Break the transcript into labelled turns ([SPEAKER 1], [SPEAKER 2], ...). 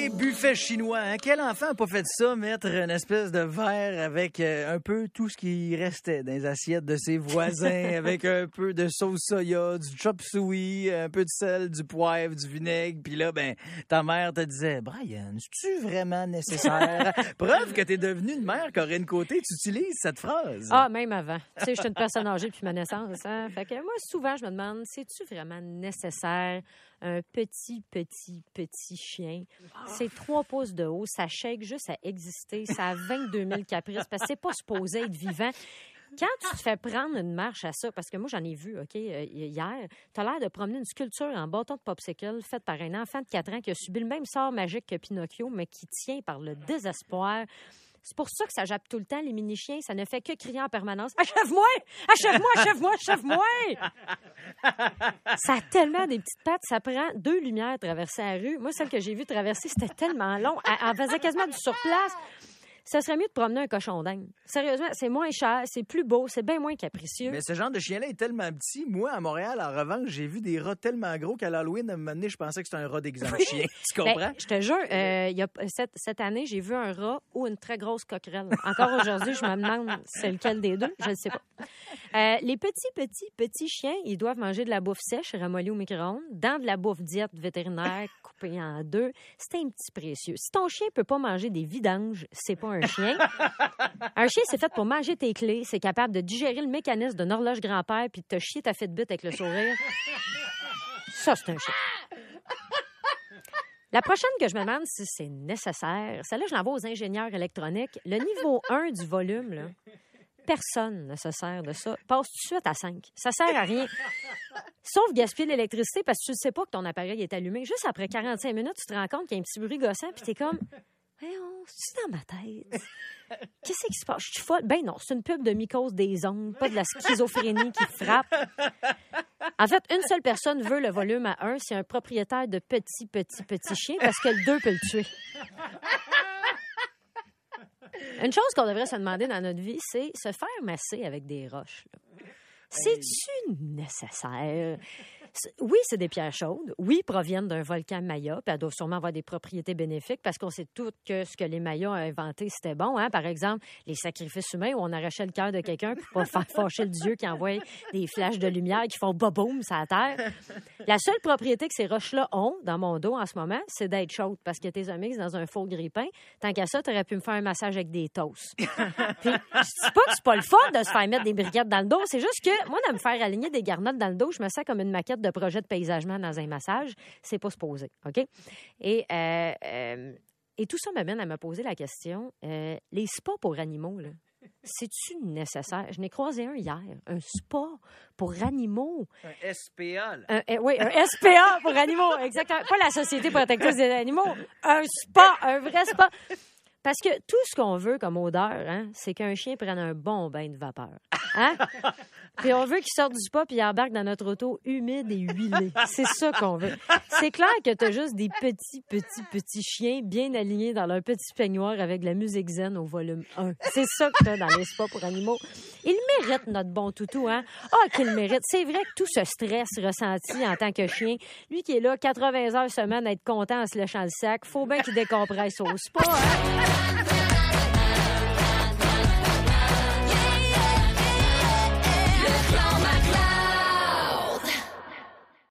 [SPEAKER 1] les buffets chinois. Hein? Quel enfant n'a pas fait ça, mettre une espèce de verre avec un peu tout ce qui restait dans les assiettes de ses voisins, avec un peu de sauce soya, du chop suey, un peu de sel, du poivre, du vinaigre. Puis là, ben, ta mère te disait, Brian, c'est-tu vraiment nécessaire? Preuve que t'es devenue une mère, Corinne Côté, tu utilises cette phrase.
[SPEAKER 2] Ah, même avant. Tu sais, je suis une personne âgée depuis ma naissance. Hein? Fait que moi, souvent, je me demande, c'est-tu vraiment nécessaire un petit chien? C'est 3 pouces de haut, ça shake juste à exister, ça a 22 000 caprices, parce que c'est pas supposé être vivant. Quand tu te fais prendre une marche à ça, parce que moi, j'en ai vu, OK, hier, tu as l'air de promener une sculpture en bâton de popsicle faite par un enfant de 4 ans qui a subi le même sort magique que Pinocchio, mais qui tient par le désespoir. C'est pour ça que ça jappe tout le temps, les mini-chiens. Ça ne fait que crier en permanence. « Achève-moi! Achève-moi! Achève-moi! Achève-moi! » Ça a tellement des petites pattes. Ça prend 2 lumières traverser la rue. Moi, celle que j'ai vue traverser, c'était tellement long. Elle faisait quasiment du surplace. Ça serait mieux de promener un cochon d'Inde. Sérieusement, c'est moins cher, c'est plus beau, c'est bien moins capricieux.
[SPEAKER 1] Mais ce genre de chien-là est tellement petit. Moi, à Montréal, en revanche, j'ai vu des rats tellement gros qu'à l'Halloween, à un moment donné, je pensais que c'était un rat d'exemple chien. Tu comprends?
[SPEAKER 2] Ben, je te jure, cette année, j'ai vu un rat ou une très grosse coquerelle. Encore aujourd'hui, je me demande c'est lequel des deux. Je ne sais pas. Les petits chiens, ils doivent manger de la bouffe sèche, ramollie au micro-ondes, dans de la bouffe diète vétérinaire coupée en 2. C'est un petit précieux. Si ton chien peut pas manger des vidanges, c'est pas un chien. Un chien, c'est fait pour manger tes clés. C'est capable de digérer le mécanisme d'une horloge grand-père puis de te chier ta Fitbit avec le sourire. Ça, c'est un chien. La prochaine que je me demande si c'est nécessaire, celle-là, je l'envoie aux ingénieurs électroniques. Le niveau 1 du volume, là, personne ne se sert de ça. Passe tout de suite à 5. Ça sert à rien. Sauf gaspiller l'électricité parce que tu ne sais pas que ton appareil est allumé. Juste après 45 minutes, tu te rends compte qu'il y a un petit bruit gossant puis tu es comme... C'est dans ma tête. Qu'est-ce qui se passe? Je suis folle. Ben non, c'est une pub de mycose des ongles, pas de la schizophrénie qui frappe. En fait, une seule personne veut le volume à 1, c'est un propriétaire de petit chien parce que le 2 peut le tuer. Une chose qu'on devrait se demander dans notre vie, c'est se faire masser avec des roches. Là. C'est-tu nécessaire? Oui, c'est des pierres chaudes. Oui, proviennent d'un volcan Maya, puis elles doivent sûrement avoir des propriétés bénéfiques parce qu'on sait tous que ce que les Mayas ont inventé, c'était bon. Hein? Par exemple, les sacrifices humains où on arrachait le cœur de quelqu'un pour pas faire fâcher le dieu qui envoie des flashs de lumière qui font boboum sur la terre. La seule propriété que ces roches-là ont dans mon dos en ce moment, c'est d'être chaudes parce que tes amis dans un faux grille-pain. Tant qu'à ça, t'aurais pu me faire un massage avec des toasts. Puis, je dis pas que c'est pas le fun de se faire mettre des briquettes dans le dos. C'est juste que moi, de me faire aligner des garnottes dans le dos, je me sens comme une maquette de projet de paysagement dans un massage. C'est pas supposé, OK? Et tout ça m'amène à me poser la question, les spas pour animaux, là, c'est-tu nécessaire? Je n'ai croisé un hier, un spa pour animaux.
[SPEAKER 1] Un SPA, là.
[SPEAKER 2] Oui, un SPA pour animaux, exactement. Pas la Société protectrice des animaux, un spa, un vrai spa. Parce que tout ce qu'on veut comme odeur, hein, c'est qu'un chien prenne un bon bain de vapeur. Hein? Puis on veut qu'il sorte du spa puis il embarque dans notre auto humide et huilé. C'est ça qu'on veut. C'est clair que t'as juste des petits chiens bien alignés dans leur petit peignoir avec de la musique zen au volume 1. C'est ça que t'as dans les spas pour animaux. Il mérite, notre bon toutou, hein? Ah, qu'il mérite. C'est vrai que tout ce stress ressenti en tant que chien, lui qui est là 80 heures semaine à être content en se léchant le sac, faut bien qu'il décompresse au spa, hein?